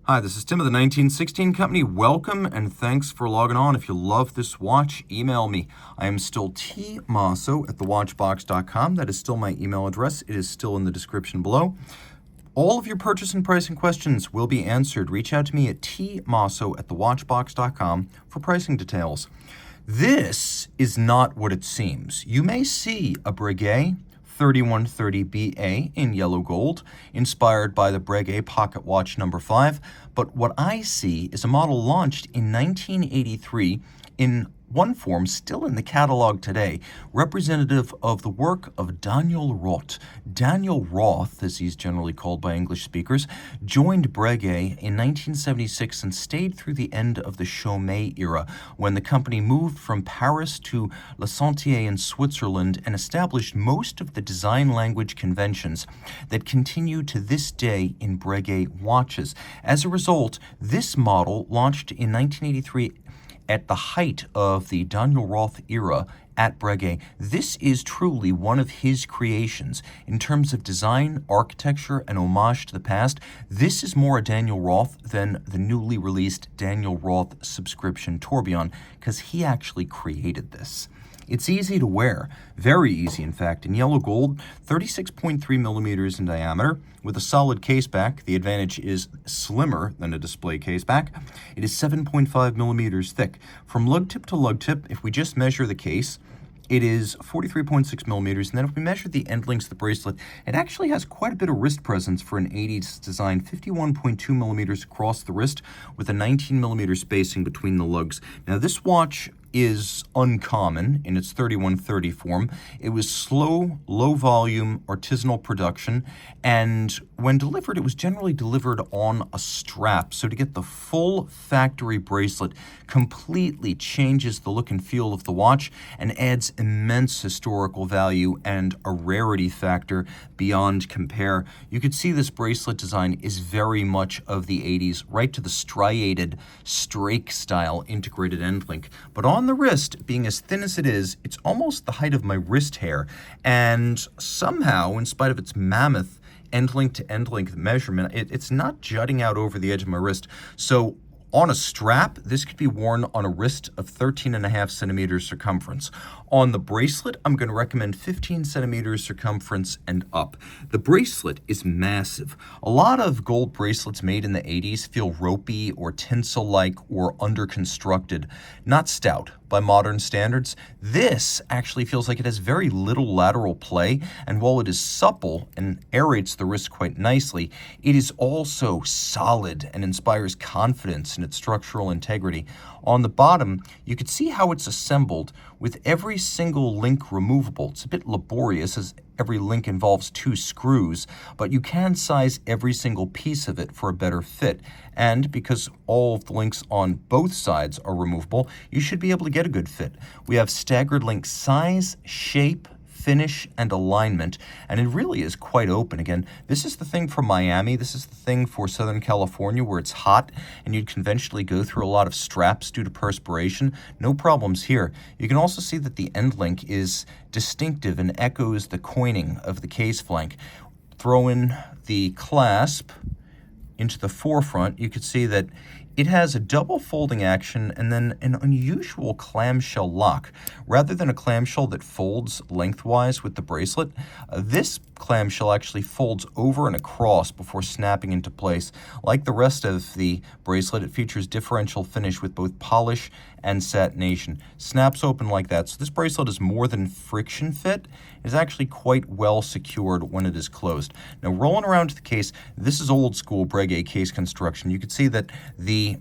Hi, this is Tim of the 1916 Company. Welcome and thanks for logging on. If you love this watch, email me. I am still tmosso at thewatchbox.com. That is still my email address. It is still in the description below. All of your purchase and pricing questions will be answered. Reach out to me at tmosso at thewatchbox.com for pricing details. This is not what it seems. You may see a Breguet 3130BA in yellow gold, inspired by the Breguet Pocket Watch number 5, but what I see is a model launched in 1983 in one form still in the catalog today, representative of the work of Daniel Roth. Daniel Roth, as he's generally called by English speakers, joined Breguet in 1976 and stayed through the end of the Chaumet era, when the company moved from Paris to Le Sentier in Switzerland and established most of the design language conventions that continue to this day in Breguet watches. As a result, this model, launched in 1983 at the height of the Daniel Roth era at Breguet, this is truly one of his creations. In terms of design, architecture, and homage to the past, this is more a Daniel Roth than the newly released Daniel Roth subscription tourbillon, because he actually created this. It's easy to wear, very easy in fact, in yellow gold, 36.3 millimeters in diameter, with a solid case back. The advantage is slimmer than a display case back. It is 7.5 millimeters thick. From lug tip to lug tip, if we just measure the case, it is 43.6 millimeters, and then if we measure the end links of the bracelet, it actually has quite a bit of wrist presence for an 80s design, 51.2 millimeters across the wrist, with a 19 millimeter spacing between the lugs. Now this watch is uncommon in its 3130 form. It was slow, low volume, artisanal production, and when delivered, it was generally delivered on a strap. So to get the full factory bracelet completely changes the look and feel of the watch and adds immense historical value and a rarity factor beyond compare. You could see this bracelet design is very much of the 80s, right to the striated strake style integrated end link. But on the wrist, being as thin as it is, it's almost the height of my wrist hair, and somehow, in spite of its mammoth end link to end link measurement, it's not jutting out over the edge of my wrist. So on a strap, this could be worn on a wrist of 13.5 centimeters circumference. On the bracelet, I'm going to recommend 15 centimeters circumference and up. The bracelet is massive. A lot of gold bracelets made in the 80s feel ropey or tinsel-like or under-constructed, not stout by modern standards. This actually feels like it has very little lateral play, and while it is supple and aerates the wrist quite nicely, it is also solid and inspires confidence in its structural integrity. On the bottom, you can see how it's assembled with every single link removable. It's a bit laborious as every link involves 2 screws, but you can size every single piece of it for a better fit. And because all of the links on both sides are removable, you should be able to get a good fit. We have staggered link size, shape, finish, and alignment, and it really is quite open. Again, this is the thing for Miami, this is the thing for Southern California where it's hot and you'd conventionally go through a lot of straps due to perspiration. No problems here. You can also see that the end link is distinctive and echoes the coining of the case flank. Throw in the clasp into the forefront, you could see that it has a double folding action and then an unusual clamshell lock. Rather than a clamshell that folds lengthwise with the bracelet, this clamshell actually folds over and across before snapping into place. Like the rest of the bracelet, it features differential finish with both polish and satination. Snaps open like that. So this bracelet is more than friction fit. It is actually quite well secured when it is closed. Now, rolling around to the case, this is old school Breguet case construction. You can see that the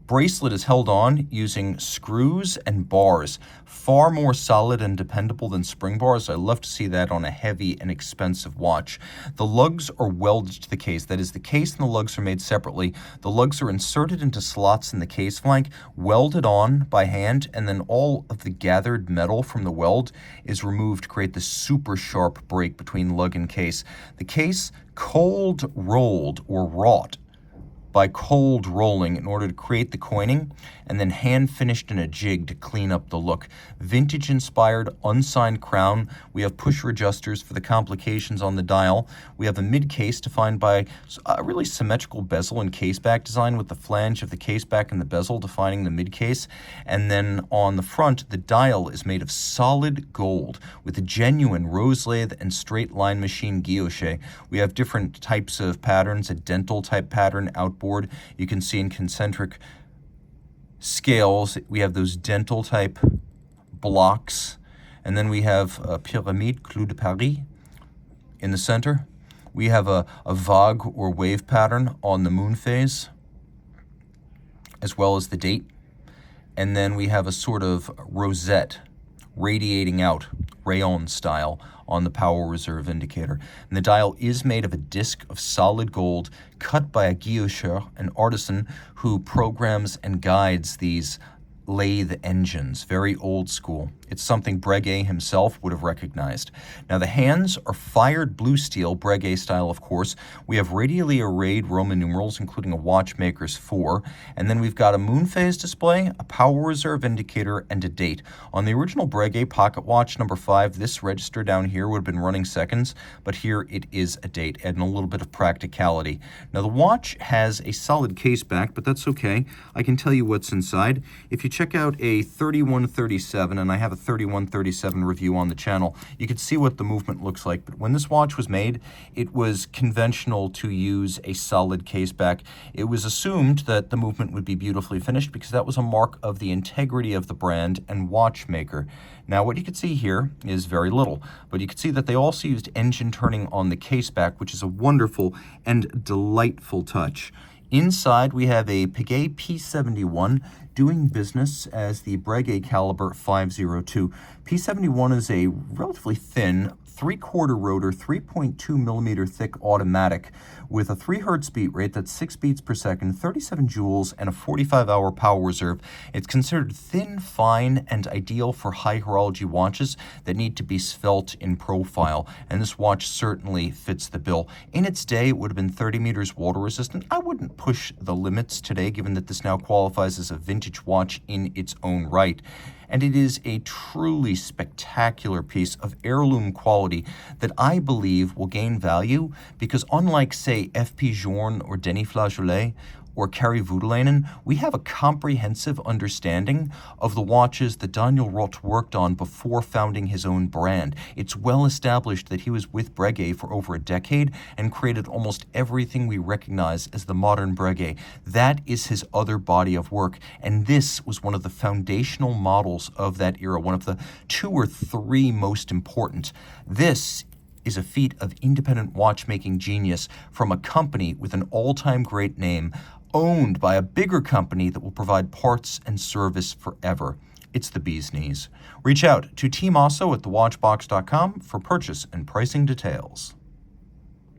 bracelet is held on using screws and bars, far more solid and dependable than spring bars. I love to see that on a heavy and expensive watch. The lugs are welded to the case. That is, the case and the lugs are made separately. The lugs are inserted into slots in the case flank, welded on by hand, and then all of the gathered metal from the weld is removed to create this super sharp break between lug and case. The case, cold rolled or wrought by cold rolling in order to create the coining, and then hand finished in a jig to clean up the look. Vintage inspired, unsigned crown. We have pusher adjusters for the complications on the dial. We have a mid case defined by a really symmetrical bezel and case back design, with the flange of the case back and the bezel defining the mid case. And then on the front, the dial is made of solid gold with a genuine rose lathe and straight line machine guilloche. We have different types of patterns, a dental type pattern outboard. You can see in concentric scales, we have those dental type blocks. And then we have a pyramide, clou de Paris in the center. We have a vague or wave pattern on the moon phase, as well as the date. And then we have a sort of rosette radiating out, rayon style, on the Power Reserve indicator. And the dial is made of a disc of solid gold cut by a guillocheur, an artisan who programs and guides these lathe engines, very old school. It's something Breguet himself would have recognized. Now the hands are fired blue steel, Breguet style of course. We have radially arrayed Roman numerals, including a watchmaker's 4, and then we've got a moon phase display, a Power Reserve indicator, and a date. On the original Breguet pocket watch number 5, this register down here would have been running seconds, but here it is a date, adding a little bit of practicality. Now the watch has a solid case back, but that's okay. I can tell you what's inside. If you check out a 3137, and I have a 3137 review on the channel, you can see what the movement looks like. But when this watch was made, it was conventional to use a solid case back. It was assumed that the movement would be beautifully finished because that was a mark of the integrity of the brand and watchmaker. Now what you can see here is very little, but you can see that they also used engine turning on the case back, which is a wonderful and delightful touch. Inside, we have a Breguet P71 doing business as the Breguet caliber 502. P71 is a relatively thin 3/4 rotor, 3.2 millimeter thick automatic with a 3 hertz beat rate, that's 6 beats per second, 37 joules, and a 45-hour Power Reserve. It's considered thin, fine, and ideal for high horology watches that need to be svelte in profile, and this watch certainly fits the bill. In its day, it would have been 30 meters water resistant. I wouldn't push the limits today, given that this now qualifies as a vintage watch in its own right. And it is a truly spectacular piece of heirloom quality that I believe will gain value because, unlike, say, F.P. Journe or Denis Flageolet or Kari Voutilainen, we have a comprehensive understanding of the watches that Daniel Roth worked on before founding his own brand. It's well established that he was with Breguet for over a decade and created almost everything we recognize as the modern Breguet. That is his other body of work, and this was one of the foundational models of that era, one of the 2 or 3 most important. This is a feat of independent watchmaking genius from a company with an all-time great name, owned by a bigger company that will provide parts and service forever. It's the bee's knees. Reach out to Team Mosso at thewatchbox.com for purchase and pricing details.